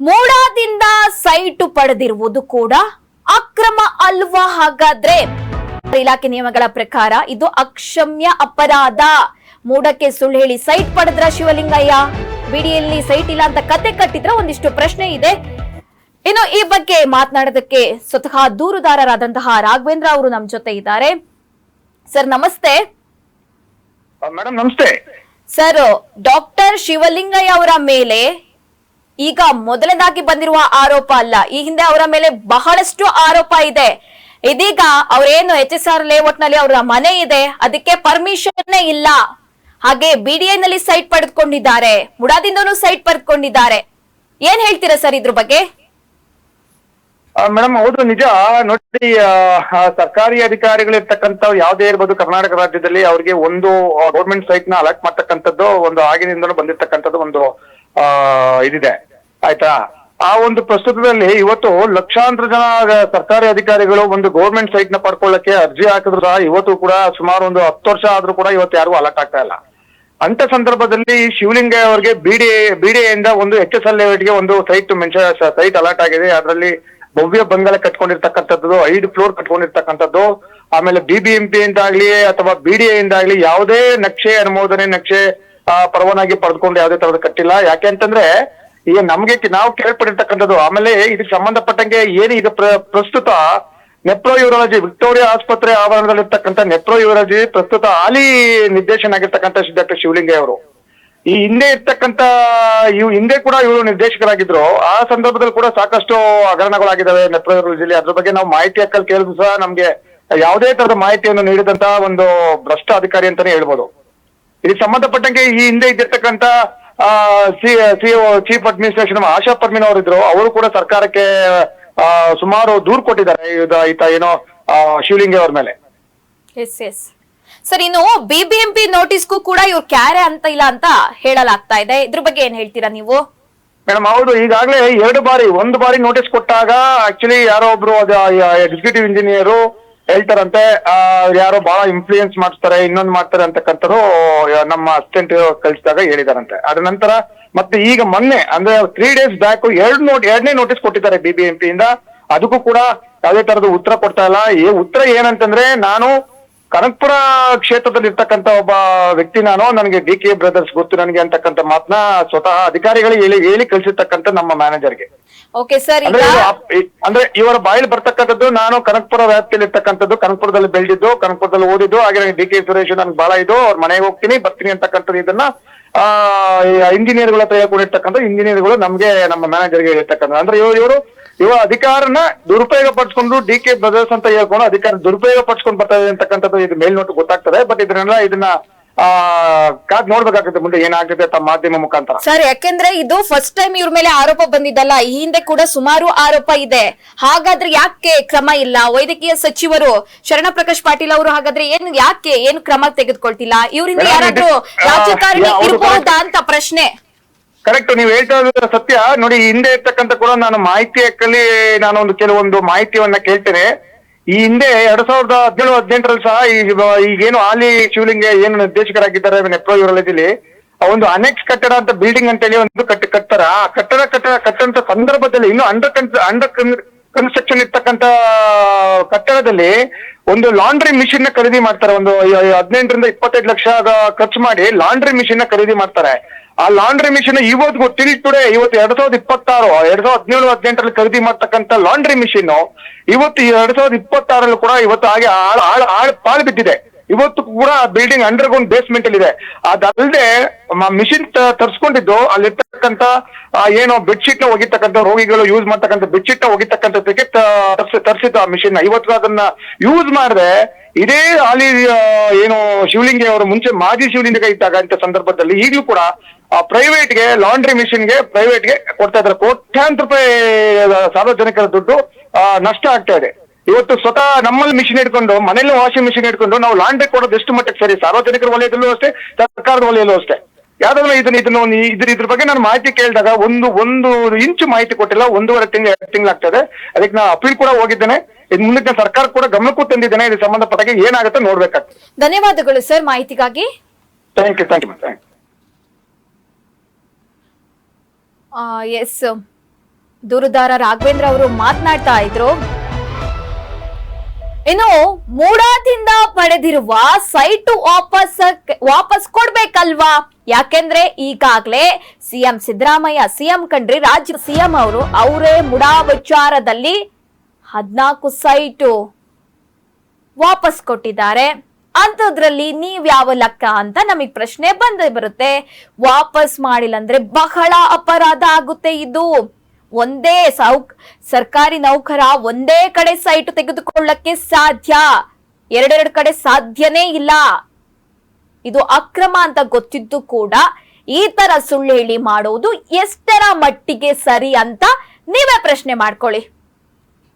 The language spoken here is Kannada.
ಮೂಡಾದಿಂದ ಸೈಟು ಪಡೆದಿರುವುದು ಕೂಡ ಅಕ್ರಮ ಅಲ್ವಾ? ಹಾಗಾದ್ರೆ ಇಲಾಖೆ ನಿಯಮಗಳ ಪ್ರಕಾರ ಇದು ಅಕ್ಷಮ್ಯ ಅಪರಾಧ. ಮೂಡಕ್ಕೆ ಸುಳ್ಳು ಹೇಳಿ ಸೈಟ್ ಪಡೆದ್ರ ಶಿವಲಿಂಗಯ್ಯ? ಬಿಡಿಯಲ್ಲಿ ಸೈಟ್ ಇಲ್ಲ ಅಂತ ಕತೆ ಕಟ್ಟಿದ್ರ? ಒಂದಿಷ್ಟು ಪ್ರಶ್ನೆ ಇದೆ. ಇನ್ನು ಈ ಬಗ್ಗೆ ಮಾತನಾಡೋದಕ್ಕೆ ಸ್ವತಃ ದೂರುದಾರರಾದಂತಹ ರಾಘವೇಂದ್ರ ಅವರು ನಮ್ಮ ಜೊತೆ ಇದ್ದಾರೆ. ಸರ್ ನಮಸ್ತೆ. ಮೇಡಮ್ ನಮಸ್ತೆ ಸರ್, ಡಾಕ್ಟರ್ ಶಿವಲಿಂಗಯ್ಯ ಅವರ ಮೇಲೆ ಈಗ ಮೊದಲನೇದಾಗಿ ಬಂದಿರುವ ಆರೋಪ ಅಲ್ಲ, ಈ ಹಿಂದೆ ಅವರ ಮೇಲೆ ಬಹಳಷ್ಟು ಆರೋಪ ಇದೆ. ಇದೀಗ ಅವರೇನು HSR ಲೇಔಟ್ ನಲ್ಲಿ ಅವರ ಮನೆ ಇದೆ, ಅದಕ್ಕೆ ಪರ್ಮಿಷನ್ ಇಲ್ಲ. ಹಾಗೆ BDI ನಲ್ಲಿ ಸೈಟ್ ಪಡೆದುಕೊಂಡಿದ್ದಾರೆ, ಮುಡಾದಿಂದನೂ ಸೈಟ್ ಪಡೆದುಕೊಂಡಿದ್ದಾರೆ. ಏನ್ ಹೇಳ್ತೀರಾ ಸರ್ ಇದ್ರ ಬಗ್ಗೆ? ಮೇಡಮ್ ಹೌದು, ನಿಜ. ನೋಡಿ, ಸರ್ಕಾರಿ ಅಧಿಕಾರಿಗಳಿರ್ತಕ್ಕಂಥ ಯಾವುದೇ ಇರ್ಬೋದು ಕರ್ನಾಟಕ ರಾಜ್ಯದಲ್ಲಿ ಅವ್ರಿಗೆ ಒಂದು ಗೌರ್ಮೆಂಟ್ ಸೈಟ್ ನ ಅಲಾಟ್ ಮಾಡ್ತಕ್ಕಂಥದ್ದು ಒಂದು ಆಗಿನಿಂದಲೂ ಬಂದಿರ್ತಕ್ಕಂಥದ್ದು ಒಂದು ಇದಿದೆ, ಆಯ್ತಾ. ಆ ಒಂದು ಪ್ರಸ್ತುತದಲ್ಲಿ ಇವತ್ತು ಲಕ್ಷಾಂತರ ಜನ ಸರ್ಕಾರಿ ಅಧಿಕಾರಿಗಳು ಒಂದು ಗೌರ್ಮೆಂಟ್ ಸೈಟ್ ನ ಪಡ್ಕೊಳ್ಳಕ್ಕೆ ಅರ್ಜಿ ಹಾಕಿದ್ರು ಸಹ ಇವತ್ತು ಕೂಡ ಸುಮಾರು ಒಂದು 10 ವರ್ಷ ಆದ್ರೂ ಕೂಡ ಇವತ್ತು ಯಾರಿಗೂ ಅಲಾಟ್ ಆಗ್ತಾ ಇಲ್ಲ. ಅಂತ ಸಂದರ್ಭದಲ್ಲಿ ಶಿವಲಿಂಗಯ್ಯ ಅವರಿಗೆ BDI ಇಂದ ಒಂದು HSL ಗೆ ಒಂದು ಸೈಟ್ ಅಲಾಟ್ ಆಗಿದೆ. ಅದರಲ್ಲಿ ಭವ್ಯ ಬಂಗಲೆ ಕಟ್ಕೊಂಡಿರ್ತಕ್ಕಂಥದ್ದು, 5 ಫ್ಲೋರ್ ಕಟ್ಕೊಂಡಿರ್ತಕ್ಕಂಥದ್ದು. ಆಮೇಲೆ BBMP ಇಂದಾಗ್ಲಿ ಅಥವಾ BDI ಇಂದಾಗ್ಲಿ ಯಾವುದೇ ನಕ್ಷೆ ಅನುಮೋದನೆ, ನಕ್ಷೆ ಪರವಾನಗಿ ಪಡೆದುಕೊಂಡು ಯಾವುದೇ ತರಹದ ಕಟ್ಟಿಲ್ಲ. ಯಾಕೆ ಅಂತಂದ್ರೆ ಈಗ ನಮ್ಗೆ ನಾವು ಕೇಳ್ಪಟ್ಟಿರ್ತಕ್ಕಂಥದ್ದು. ಆಮೇಲೆ ಇದಕ್ಕೆ ಸಂಬಂಧಪಟ್ಟಂಗೆ ಏನು ಈಗ ಪ್ರಸ್ತುತ ನೆಪ್ರೋ ಯೂರಾಲಜಿ ವಿಕ್ಟೋರಿಯಾ ಆಸ್ಪತ್ರೆ ಆವರಣದಲ್ಲಿರ್ತಕ್ಕಂಥ ನೆಪ್ರೋ ಯೂರಾಲಜಿ ಪ್ರಸ್ತುತ ಹಾಲಿ ನಿರ್ದೇಶನ ಆಗಿರ್ತಕ್ಕಂಥ ಡಾಕ್ಟರ್ ಶಿವಲಿಂಗಯ್ಯ ಅವರು ಈ ಹಿಂದೆ ಇರ್ತಕ್ಕಂಥ ಹಿಂದೆ ಕೂಡ ಇವರು ನಿರ್ದೇಶಕರಾಗಿದ್ರು. ಆ ಸಂದರ್ಭದಲ್ಲಿ ಕೂಡ ಸಾಕಷ್ಟು ಹಗರಣಗಳಾಗಿದ್ದಾವೆ ನೆಪ್ರೋ ಯೂರಾಲಜಿಲಿ. ಅದ್ರ ಬಗ್ಗೆ ನಾವು ಮಾಹಿತಿ ಹಕ್ಕಲ್ಲಿ ಕೇಳಿದ್ರು ಸಹ ನಮ್ಗೆ ಯಾವುದೇ ತರದ ಮಾಹಿತಿಯನ್ನು ನೀಡಿದಂತ ಒಂದು ಭ್ರಷ್ಟ ಅಧಿಕಾರಿ ಅಂತಾನೆ ಹೇಳ್ಬೋದು. ಇದಕ್ಕೆ ಸಂಬಂಧಪಟ್ಟಂಗೆ ಈ ಹಿಂದೆ ಇದ್ದಿರ್ತಕ್ಕಂಥ ಚೀಫ್ ಅಡ್ಮಿನಿಸ್ಟ್ರೇಷನ್ ಆಶಾ ಪರ್ಮಿನ್ ಅವರಿದ್ರು. ಅವರು ಕೂಡ ಸರ್ಕಾರಕ್ಕೆ ಸುಮಾರು ದೂರು ಕೊಟ್ಟಿದ್ದಾರೆ ಈತ ಏನೋ ಶಿವಲಿಂಗಯ್ಯ ಅವ್ರ ಮೇಲೆ. ಎಸ್ ಸರ್, ಇನ್ನು BBMP ನೋಟಿಸ್ಗೂ ಕೂಡ ಇವ್ರು ಕ್ಯಾರೆ ಅಂತ ಇಲ್ಲ ಅಂತ ಹೇಳಲಾಗ್ತಾ ಇದೆ. ಇದ್ರ ಬಗ್ಗೆ ಏನ್ ಹೇಳ್ತೀರಾ ನೀವು? ಮೇಡಮ್ ಹೌದು, ಈಗಾಗಲೇ ಒಂದು ಬಾರಿ ನೋಟಿಸ್ ಕೊಟ್ಟಾಗ ಆಕ್ಚುಲಿ ಯಾರೋ ಒಬ್ರು ಎಕ್ಸಿಕ್ಯೂಟಿವ್ ಇಂಜಿನಿಯರು ಹೇಳ್ತಾರಂತೆ, ಯಾರೋ ಬಹಳ ಇನ್ಫ್ಲೂಯೆನ್ಸ್ ಮಾಡಿಸ್ತಾರೆ, ಇನ್ನೊಂದು ಮಾಡ್ತಾರೆ ಅಂತಕ್ಕಂಥದ್ದು ನಮ್ಮ ಅಸಿಸ್ಟೆಂಟ್ ಕಳಿಸಿದಾಗ ಹೇಳಿದಾರಂತೆ. ಅದ ನಂತರ ಮತ್ತೆ ಈಗ ಮೊನ್ನೆ ಅಂದ್ರೆ 3 days ಬ್ಯಾಕ್ ಎರಡನೇ ನೋಟಿಸ್ ಕೊಟ್ಟಿದ್ದಾರೆ BBMP ಇಂದ. ಅದಕ್ಕೂ ಕೂಡ ಯಾವುದೇ ತರದ ಉತ್ತರ ಕೊಡ್ತಾ ಇಲ್ಲ. ಉತ್ತರ ಏನಂತಂದ್ರೆ, ನಾನು ಕನಕಪುರ ಕ್ಷೇತ್ರದಲ್ಲಿ ಇರ್ತಕ್ಕಂಥ ಒಬ್ಬ ವ್ಯಕ್ತಿ, ನನಗೆ DK ಬ್ರದರ್ಸ್ ಗೊತ್ತು ನನಗೆ ಅಂತಕ್ಕಂಥ ಮಾತನ್ನ ಸ್ವತಃ ಅಧಿಕಾರಿಗಳಿಗೆ ಹೇಳಿ ಕಳಿಸಿರ್ತಕ್ಕಂಥ ನಮ್ಮ ಮ್ಯಾನೇಜರ್ಗೆ. ಓಕೆ ಸರ್, ಅಂದ್ರೆ ಇವರ ಬಾಯಲ್ಲಿ ಬರ್ತಕ್ಕಂಥದ್ದು, ನಾನು ಕನಕಪುರ ವ್ಯಾಪ್ತಿಯಲ್ಲಿ ಇರ್ತಕ್ಕಂಥದ್ದು, ಕನಕಪುರದಲ್ಲಿ ಬೆಳೆದಿದ್ದು, ಕನಕಪುರದಲ್ಲಿ ಓದಿದ್ದು, ಹಾಗೆ ನನಗೆ DK ಸುರೇಶ್ ನನ್ಗೆ ಬಹಳ ಇದು, ಅವ್ರ ಮನೆಗೆ ಹೋಗ್ತೀನಿ ಬರ್ತೀನಿ ಅಂತಕ್ಕಂಥದ್ದು ಇದನ್ನ ಇಂಜಿನಿಯರ್ಗಳ ಹತ್ರ ಹೇಳ್ಕೊಂಡಿರ್ತಕ್ಕಂಥ ಇಂಜಿನಿಯರ್ಗಳು ನಮ್ಗೆ ನಮ್ಮ ಮ್ಯಾನೇಜರ್ಗೆ ಹೇಳಿರ್ತಕ್ಕಂಥ. ಅಂದ್ರೆ ಇವರು ಅಧಿಕಾರನ ದುರುಪಯೋಗ ಪಡಿಸ್ಕೊಂಡು DK ಬ್ರದರ್ಸ್ ಅಂತ ಹೇಳ್ಕೊಂಡು ಅಧಿಕಾರ ದುರುಪಯೋಗ ಪಡಿಸ್ಕೊಂಡು ಬರ್ತಾರೆ ಅಂತಕ್ಕಂಥದ್ದು ಇದು ಮೇಲ್ನೋಟು ಗೊತ್ತಾಗ್ತದೆ. ಬಟ್ ಇದನ್ನ ಕಾದ್ ನೋಡ್ಬೇಕಾಗುತ್ತೆ ಮುಂದೆ ಏನಾಗುತ್ತೆ ತಮ್ಮ ಮಾಧ್ಯಮ ಮುಖಾಂತರ. ಸರ್, ಯಾಕೆಂದ್ರೆ ಇದು ಫಸ್ಟ್ ಟೈಮ್ ಇವ್ರ ಮೇಲೆ ಆರೋಪ ಬಂದಿದ್ದಲ್ಲ, ಈ ಹಿಂದೆ ಕೂಡ ಸುಮಾರು ಆರೋಪ ಇದೆ. ಹಾಗಾದ್ರೆ ಯಾಕೆ ಕ್ರಮ ಇಲ್ಲ? ವೈದ್ಯಕೀಯ ಸಚಿವರು ಶರಣ ಪ್ರಕಾಶ್ ಪಾಟೀಲ್ ಅವರು ಹಾಗಾದ್ರೆ ಏನು ಕ್ರಮ ತೆಗೆದುಕೊಳ್ತಿಲ್ಲ? ಇವರಿಂದ ಯಾರಾದ್ರೂ ರಾಜಕಾರಣಿ ಇರಬಹುದಾ ಅಂತ ಪ್ರಶ್ನೆ. ಕರೆಕ್ಟ್, ನೀವು ಹೇಳ್ತಾ ಇರೋದು ಸತ್ಯ. ನೋಡಿ, ಹಿಂದೆ ಇರ್ತಕ್ಕಂಥ ಕೂಡ ನಾನು ಮಾಹಿತಿ ಹಕ್ಕಲ್ಲಿ ಒಂದು ಕೆಲವೊಂದು ಮಾಹಿತಿಯನ್ನ ಕೇಳ್ತೇನೆ. ಈ ಹಿಂದೆ 2017-18ರಲ್ಲಿ ಸಹ ಈಗೇನು ಹಾಲಿ ಶಿವಲಿಂಗಯ್ಯ ಏನು ನಿರ್ದೇಶಕರಾಗಿದ್ದಾರೆ ನೆಪ್ರೋ ಯೂರಾಲಜಿಲಿ, ಒಂದು ಅನೆಕ್ಸ್ ಕಟ್ಟಡ ಅಂತ ಬಿಲ್ಡಿಂಗ್ ಅಂತ ಹೇಳಿ ಒಂದು ಕಟ್ತಾರ. ಆ ಕಟ್ಟಂತ ಸಂದರ್ಭದಲ್ಲಿ ಇನ್ನು ಅಂಡರ್ ಕನ್ಸ್ಟ್ರಕ್ಷನ್ ಇರ್ತಕ್ಕಂಥ ಕಟ್ಟಡದಲ್ಲಿ ಒಂದು ಲಾಂಡ್ರಿ ಮಿಷಿನ್ ನ ಖರೀದಿ ಮಾಡ್ತಾರೆ. ಒಂದು 18 ರಿಂದ 25 ಲಕ್ಷ ಖರ್ಚು ಮಾಡಿ ಲಾಂಡ್ರಿ ಮಿಷಿನ್ ನ ಖರೀದಿ ಮಾಡ್ತಾರೆ. ಆ ಲಾಂಡ್ರಿ ಮಿಷಿನ್ ಇವತ್ತು ಟುಡೇ ಇವತ್ತು 2017-18ರಲ್ಲಿ ಖರೀದಿ ಮಾಡ್ತಕ್ಕಂಥ ಲಾಂಡ್ರಿ ಮಿಷಿನ್ ಇವತ್ತು 2026ರಲ್ಲೂ ಕೂಡ ಇವತ್ತು ಹಾಗೆ ಪಾಳು ಬಿದ್ದಿದೆ. ಇವತ್ತು ಕೂಡ ಬಿಲ್ಡಿಂಗ್ ಅಂಡರ್ಗ್ರೌಂಡ್ ಬೇಸ್ಮೆಂಟ್ ಅಲ್ಲಿ ಇದೆ. ಅದಲ್ಲದೆ ಮಿಷಿನ್ ತರಿಸ್ಕೊಂಡಿದ್ದು ಅಲ್ಲಿರ್ತಕ್ಕಂಥ ಏನೋ ಬೆಡ್ಶೀಟ್ ನ ಒಗಿತಕ್ಕಂಥ ರೋಗಿಗಳು ಯೂಸ್ ಮಾಡ್ತಕ್ಕಂಥ ಬೆಡ್ಶೀಟ್ ನ ಒಗಿತಕ್ಕಂಥದಕ್ಕೆ ತರಿಸಿದ್ದು ಆ ಮಿಷಿನ್ ಇವತ್ತು ಅದನ್ನ ಯೂಸ್ ಮಾಡಿದ್ರೆ ಇದೇ ಹಾಲಿ ಏನು ಶಿವಲಿಂಗಯ್ಯ ಅವರು ಮುಂಚೆ ಮಾಜಿ ಶಿವಲಿಂಗಯ್ಯ ಇದ್ದಾಗ ಅಂತ ಸಂದರ್ಭದಲ್ಲಿ ಈಗಲೂ ಕೂಡ ಪ್ರೈವೇಟ್ಗೆ ಲಾಂಡ್ರಿ ಮಿಷಿನ್ಗೆ ಪ್ರೈವೇಟ್ಗೆ ಕೊಡ್ತಾ ಇದ್ದಾರೆ. ಕೋಟ್ಯಾಂತರ ರೂಪಾಯಿ ಸಾರ್ವಜನಿಕರ ದುಡ್ಡು ನಷ್ಟ ಆಗ್ತಾ ಇದೆ. ಇವತ್ತು ಸ್ವತಃ ನಮ್ಮಲ್ಲಿ ಮಿಷಿನ್ ಇಟ್ಕೊಂಡು ಮನೇಲಿ ವಾಷಿಂಗ್ ಮಿಷಿನ್ ಇಟ್ಕೊಂಡು ನಾವು ಲಾಂಡ್ರಿ ಕೊಡೋದು ಎಷ್ಟು ಮಟ್ಟಕ್ಕೆ ಸರಿ? ಸಾರ್ವಜನಿಕರ ವಲಯದಲ್ಲೂ ಅಷ್ಟೇ, ಸರ್ಕಾರದ ವಲಯದಲ್ಲೂ ಅಷ್ಟೇ. ಯಾವ್ದಾದ್ರು ಇದ್ರ ಬಗ್ಗೆ ನಾನು ಮಾಹಿತಿ ಕೇಳಿದಾಗ ಒಂದು ಇಂಚು ಮಾಹಿತಿ ಕೊಟ್ಟಿಲ್ಲ. 1.5 ತಿಂಗಳಾಗ್ತದೆ. ಅದಕ್ಕೆ ನಾನು ಅಪೀಲ್ ಕೂಡ ಹೋಗಿದ್ದೇನೆ. ಇದ್ ಮುಂದಕ್ಕೆ ಸರ್ಕಾರ ಕೂಡ ಗಮನಕ್ಕೂ ತಂದಿದ್ದೇನೆ. ಇದಕ್ಕೆ ಸಂಬಂಧಪಟ್ಟಾಗ ಏನಾಗುತ್ತೆ ನೋಡ್ಬೇಕಾಗ್ತದೆ. ಧನ್ಯವಾದಗಳು ಸರ್ ಮಾಹಿತಿಗಾಗಿ. Thank you. ಎಸ್ ದೂರುದಾರ ರಾಘವೇಂದ್ರ ಅವರು ಮಾತನಾಡ್ತಾ ಇದ್ರು. ಇನ್ನು ಮೂಡಾದಿಂದ ಪಡೆದಿರುವ ಸೈಟ್ ವಾಪಸ್ ಕೊಡ್ಬೇಕಲ್ವಾ? ಯಾಕೆಂದ್ರೆ ಈಗಾಗ್ಲೇ ಸಿಎಂ ಸಿದ್ದರಾಮಯ್ಯ ಸಿಎಂ ಕಣ್ರಿ, ರಾಜ್ಯ ಸಿಎಂ ಅವರೇ ಮುಡಾ ವಿಚಾರದಲ್ಲಿ 14 ಸೈಟ್ ವಾಪಸ್ ಕೊಟ್ಟಿದ್ದಾರೆ. ಅಂತದ್ರಲ್ಲಿ ನೀವ್ ಯಾವ ಲೆಕ್ಕ ಅಂತ ನಮಗ್ ಪ್ರಶ್ನೆ ಬಂದೇ ಬರುತ್ತೆ. ವಾಪಸ್ ಮಾಡಿಲ್ಲ ಅಂದ್ರೆ ಬಹಳ ಅಪರಾಧ ಆಗುತ್ತೆ. ಇದು ಒಂದೇ ಸರ್ಕಾರಿ ನೌಕರ ಒಂದೇ ಕಡೆ ಸೈಟ್ ತೆಗೆದುಕೊಳ್ಳಕ್ಕೆ ಸಾಧ್ಯ, ಎರಡೆರಡು ಕಡೆ ಸಾಧ್ಯನೇ ಇಲ್ಲ. ಇದು ಅಕ್ರಮ ಅಂತ ಗೊತ್ತಿದ್ದು ಕೂಡ ಈ ತರ ಸುಳ್ಳು ಹೇಳಿ ಮಾಡೋದು ಎಷ್ಟರ ಮಟ್ಟಿಗೆ ಸರಿ ಅಂತ ನೀವೇ ಪ್ರಶ್ನೆ ಮಾಡ್ಕೊಳ್ಳಿ.